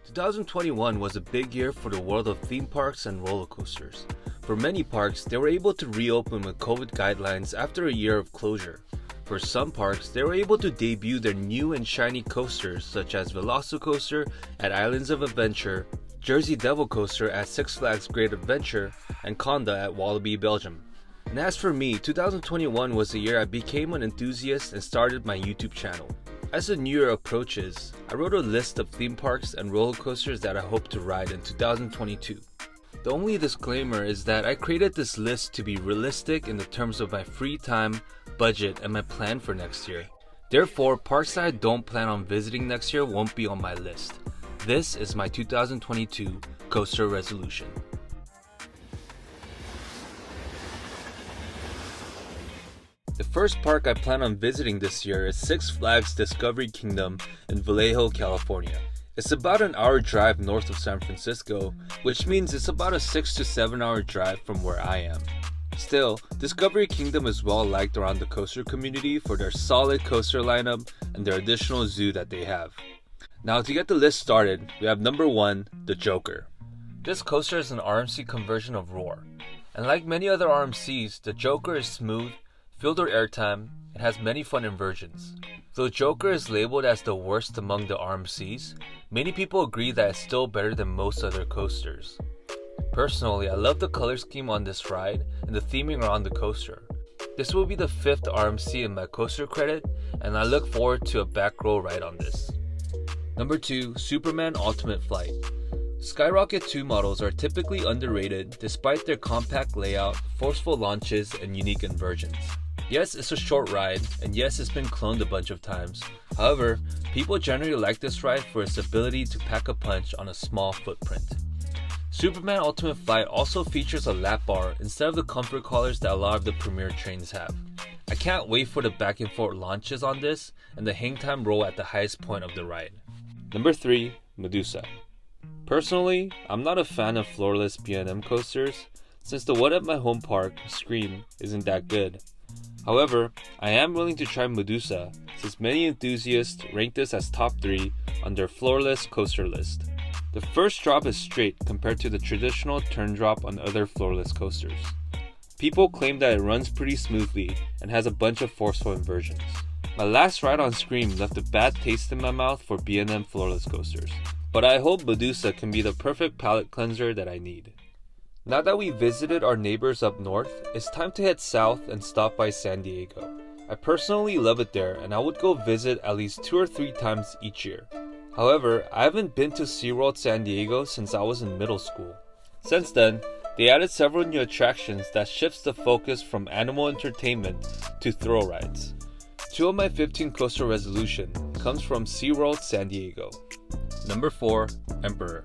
2021 was a big year for the world of theme parks and roller coasters. For many parks, they were able to reopen with COVID guidelines after a year of closure. For some parks, they were able to debut their new and shiny coasters such as Velocicoaster at Islands of Adventure, Jersey Devil Coaster at Six Flags Great Adventure, and Conda at Walibi, Belgium. And as for me, 2021 was the year I became an enthusiast and started my YouTube channel. As the new year approaches, I wrote a list of theme parks and roller coasters that I hope to ride in 2022. The only disclaimer is that I created this list to be realistic in the terms of my free time, budget, and my plan for next year. Therefore, parks that I don't plan on visiting next year won't be on my list. This is my 2022 coaster resolution. The first park I plan on visiting this year is Six Flags Discovery Kingdom in Vallejo, California. It's about an hour drive north of San Francisco, which means it's about a 6 to 7 hour drive from where I am. Still, Discovery Kingdom is well liked around the coaster community for their solid coaster lineup and their additional zoo that they have. Now to get the list started, we have number 1, the Joker. This coaster is an RMC conversion of Roar, and like many other RMCs, the Joker is smooth, filled with airtime, and has many fun inversions. Though Joker is labeled as the worst among the RMCs, many people agree that it's still better than most other coasters. Personally, I love the color scheme on this ride and the theming around the coaster. This will be the 5th RMC in my coaster credit, and I look forward to a back row ride on this. Number 2, Superman Ultimate Flight. Skyrocket 2 models are typically underrated despite their compact layout, forceful launches, and unique inversions. Yes, it's a short ride, and yes, it's been cloned a bunch of times. However, people generally like this ride for its ability to pack a punch on a small footprint. Superman Ultimate Flight also features a lap bar instead of the comfort collars that a lot of the premier trains have. I can't wait for the back and forth launches on this and the hang time roll at the highest point of the ride. Number 3, Medusa. Personally, I'm not a fan of floorless B&M coasters since the one at my home park, Scream, isn't that good. However, I am willing to try Medusa since many enthusiasts rank this as top 3 on their floorless coaster list. The first drop is straight compared to the traditional turn drop on other floorless coasters. People claim that it runs pretty smoothly and has a bunch of forceful inversions. My last ride on Scream left a bad taste in my mouth for B&M floorless coasters, but I hope Medusa can be the perfect palate cleanser that I need. Now that we visited our neighbors up north, it's time to head south and stop by San Diego. I personally love it there and I would go visit at least 2 or 3 times each year. However, I haven't been to SeaWorld San Diego since I was in middle school. Since then, they added several new attractions that shifts the focus from animal entertainment to thrill rides. 2 of my 15 coaster resolution comes from SeaWorld San Diego. Number 4, Emporer.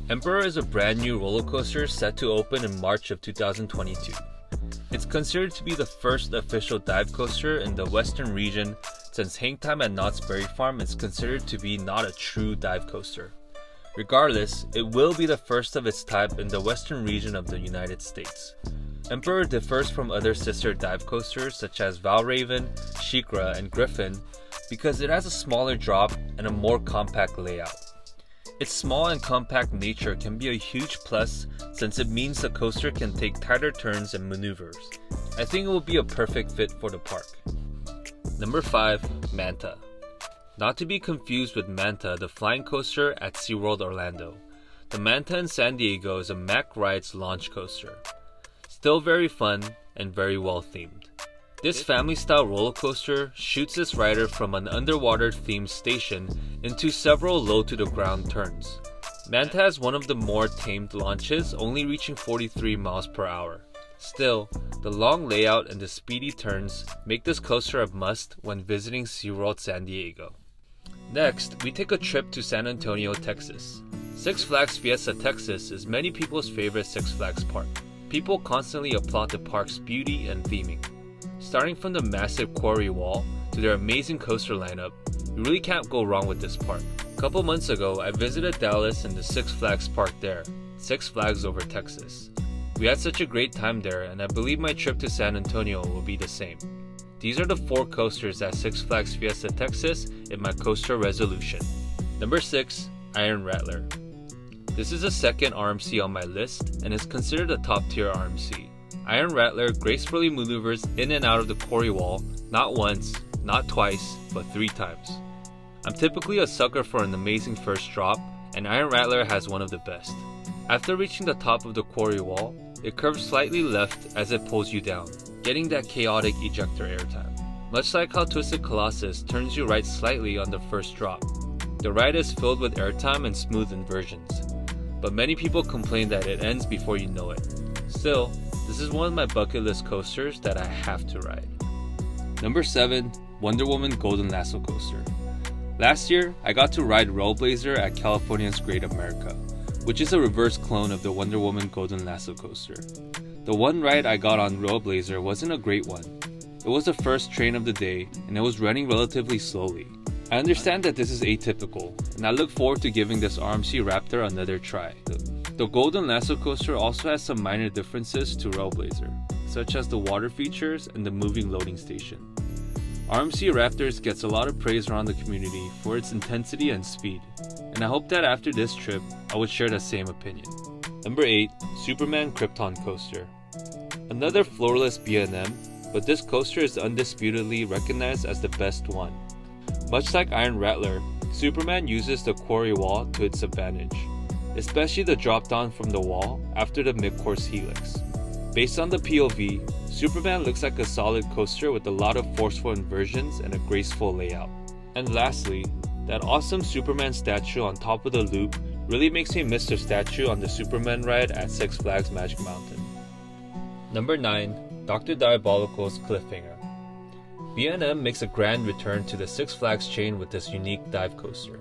Emporer is a brand new roller coaster set to open in March of 2022. It's considered to be the first official dive coaster in the western region since hang time at Knott's Berry Farm is considered to be not a true dive coaster. Regardless, it will be the first of its type in the western region of the United States. Emporer differs from other sister dive coasters such as Valraven, Shikra, and Griffin because it has a smaller drop and a more compact layout. Its small and compact nature can be a huge plus since it means the coaster can take tighter turns and maneuvers. I think it will be a perfect fit for the park. Number 5, Manta. Not to be confused with Manta, the flying coaster at SeaWorld Orlando. The Manta in San Diego is a Mack Rides launch coaster. Still very fun and very well themed. This family-style roller coaster shoots its rider from an underwater-themed station into several low-to-the-ground turns. Manta has one of the more tamed launches, only reaching 43 miles per hour. Still, the long layout and the speedy turns make this coaster a must when visiting SeaWorld San Diego. Next, we take a trip to San Antonio, Texas. Six Flags Fiesta Texas is many people's favorite Six Flags park. People constantly applaud the park's beauty and theming. Starting from the massive quarry wall to their amazing coaster lineup, you really can't go wrong with this park. A couple months ago, I visited Dallas and the Six Flags park there, Six Flags Over Texas. We had such a great time there, and I believe my trip to San Antonio will be the same. These are the 4 coasters at Six Flags Fiesta Texas in my coaster resolution. Number 6, Iron Rattler. This is the second RMC on my list and is considered a top tier RMC. Iron Rattler gracefully maneuvers in and out of the quarry wall, not once, not twice, but 3 times. I'm typically a sucker for an amazing first drop, and Iron Rattler has one of the best. After reaching the top of the quarry wall, it curves slightly left as it pulls you down, getting that chaotic ejector airtime. Much like how Twisted Colossus turns you right slightly on the first drop. The ride is filled with airtime and smooth inversions, but many people complain that it ends before you know it. Still, this is one of my bucket list coasters that I have to ride. Number 7. Wonder Woman Golden Lasso Coaster. Last year, I got to ride Rollblazer at California's Great America, which is a reverse clone of the Wonder Woman Golden Lasso Coaster. The one ride I got on Rollblazer wasn't a great one. It was the first train of the day, and it was running relatively slowly. I understand that this is atypical, and I look forward to giving this RMC Raptor another try. The Golden Lasso Coaster also has some minor differences to Rollblazer, such as the water features and the moving loading station. RMC Raptors gets a lot of praise around the community for its intensity and speed, and I hope that after this trip, I would share the same opinion. Number 8. Superman Krypton Coaster. Another floorless B&M, but this coaster is undisputedly recognized as the best one. Much like Iron Rattler, Superman uses the quarry wall to its advantage, especially the drop down from the wall after the mid-course helix. Based on the POV, Superman looks like a solid coaster with a lot of forceful inversions and a graceful layout. And lastly, that awesome Superman statue on top of the loop really makes me miss the statue on the Superman ride at Six Flags Magic Mountain. Number 9. Dr. Diabolical's Cliffhanger. B&M makes a grand return to the Six Flags chain with this unique dive coaster.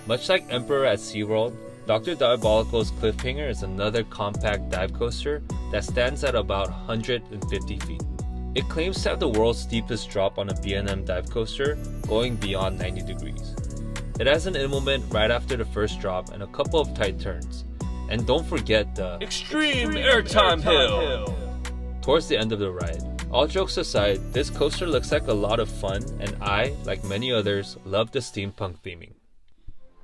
Much like Emperor at SeaWorld, Dr. Diabolical's Cliffhanger is another compact dive coaster that stands at about 150 feet. It claims to have the world's steepest drop on a B&M dive coaster, going beyond 90 degrees. It has an in moment right after the first drop and a couple of tight turns. And don't forget the Extreme Airtime Hill towards the end of the ride. All jokes aside, this coaster looks like a lot of fun, and I, like many others, love the steampunk theming.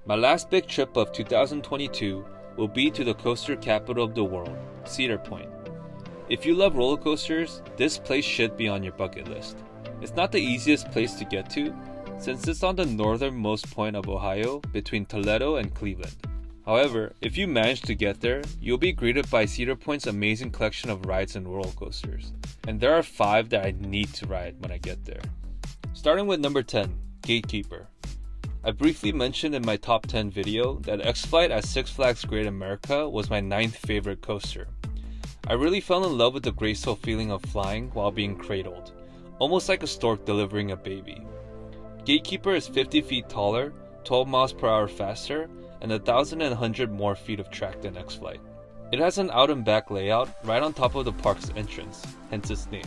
My last big trip of 2022 will be to the coaster capital of the world, Cedar Point. If you love roller coasters, this place should be on your bucket list. It's not the easiest place to get to, since it's on the northernmost point of Ohio between Toledo and Cleveland. However, if you manage to get there, you'll be greeted by Cedar Point's amazing collection of rides and roller coasters. And there are 5 that I need to ride when I get there. Starting with number 10, Gatekeeper. I briefly mentioned in my top 10 video that X-Flight at Six Flags Great America was my 9th favorite coaster. I really fell in love with the graceful feeling of flying while being cradled, almost like a stork delivering a baby. Gatekeeper is 50 feet taller, 12 miles per hour faster, and 1,100 more feet of track than X-Flight. It has an out and back layout right on top of the park's entrance, hence its name.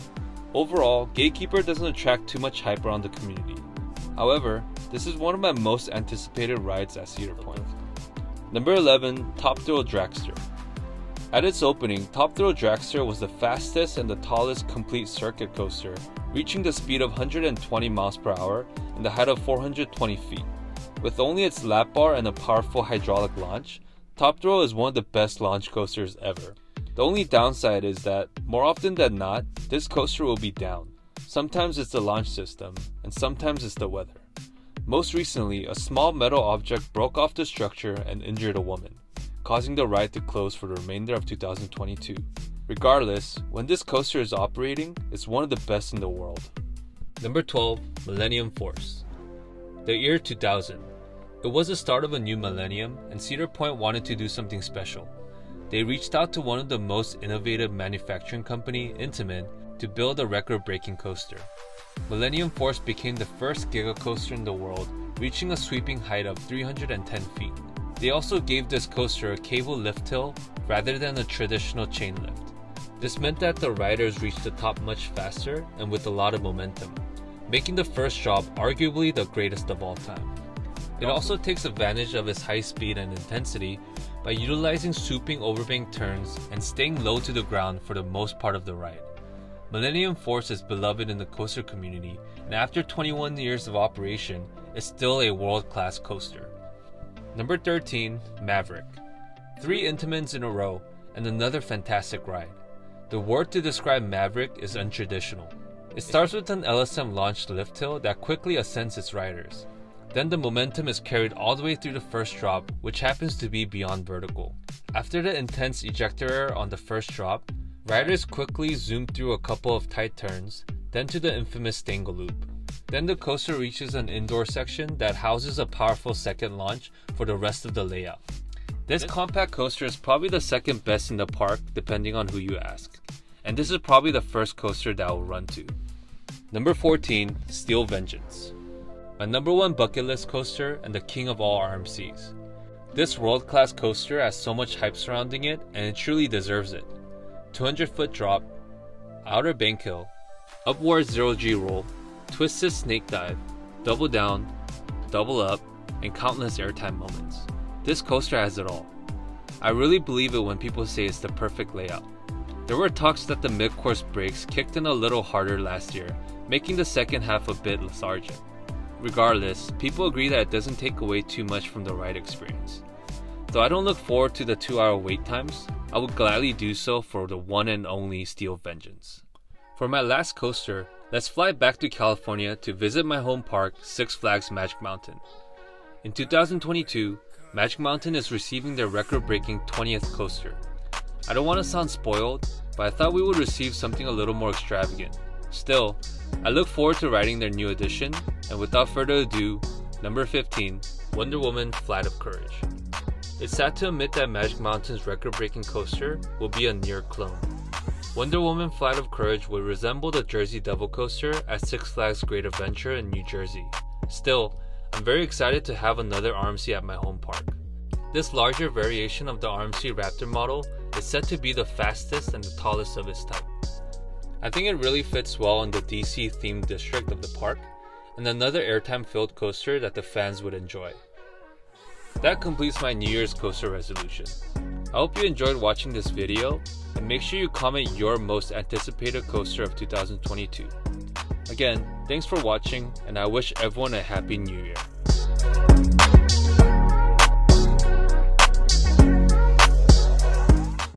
Overall, Gatekeeper doesn't attract too much hype around the community. However, this is one of my most anticipated rides at Cedar Point. Number 11, Top Thrill Dragster. At its opening, Top Thrill Dragster was the fastest and the tallest complete circuit coaster, reaching the speed of 120 miles per hour and the height of 420 feet. With only its lap bar and a powerful hydraulic launch, Top Thrill is one of the best launch coasters ever. The only downside is that, more often than not, this coaster will be down. Sometimes it's the launch system, and sometimes it's the weather. Most recently, a small metal object broke off the structure and injured a woman, causing the ride to close for the remainder of 2022. Regardless, when this coaster is operating, it's one of the best in the world. Number 12, Millenium Force. The year 2000. It was the start of a new millennium, and Cedar Point wanted to do something special. They reached out to one of the most innovative manufacturing company, Intamin, to build a record-breaking coaster. Millenium Force became the first giga-coaster in the world, reaching a sweeping height of 310 feet. They also gave this coaster a cable lift hill rather than a traditional chain lift. This meant that the riders reached the top much faster and with a lot of momentum, making the first drop arguably the greatest of all time. It also takes advantage of its high speed and intensity by utilizing swooping overbank turns and staying low to the ground for the most part of the ride. Millenium Force is beloved in the coaster community, and after 21 years of operation, is still a world-class coaster. Number 13, Maverick. 3 Intamins in a row, and another fantastic ride. The word to describe Maverick is untraditional. It starts with an LSM launched lift hill that quickly ascends its riders. Then the momentum is carried all the way through the first drop, which happens to be beyond vertical. After the intense ejector error on the first drop, riders quickly zoom through a couple of tight turns, then to the infamous Stangle Loop. Then the coaster reaches an indoor section that houses a powerful second launch for the rest of the layout. This compact coaster is probably the second best in the park depending on who you ask, and this is probably the first coaster that I will run to. Number 14, Steel Vengeance. My number 1 bucket list coaster and the king of all RMCs. This world-class coaster has so much hype surrounding it, and it truly deserves it. 200-foot drop, outer bank hill, upward 0G roll, twisted snake dive, double down, double up, and countless airtime moments. This coaster has it all. I really believe it when people say it's the perfect layout. There were talks that the mid-course brakes kicked in a little harder last year, making the second half a bit lethargic. Regardless, people agree that it doesn't take away too much from the ride experience. Though I don't look forward to the 2-hour wait times, I would gladly do so for the one and only Steel Vengeance. For my last coaster, let's fly back to California to visit my home park, Six Flags Magic Mountain. In 2022, Magic Mountain is receiving their record-breaking 20th coaster. I don't want to sound spoiled, but I thought we would receive something a little more extravagant. Still, I look forward to riding their new edition, and without further ado, number 15, Wonder Woman Flight of Courage. It's sad to admit that Magic Mountain's record-breaking coaster will be a near clone. Wonder Woman Flight of Courage would resemble the Jersey Devil coaster at Six Flags Great Adventure in New Jersey. Still, I'm very excited to have another RMC at my home park. This larger variation of the RMC Raptor model is said to be the fastest and the tallest of its type. I think it really fits well in the DC themed district of the park, and another airtime filled coaster that the fans would enjoy. That completes my New Year's coaster resolution. I hope you enjoyed watching this video, and make sure you comment your most anticipated coaster of 2022. Again, thanks for watching, and I wish everyone a happy new year.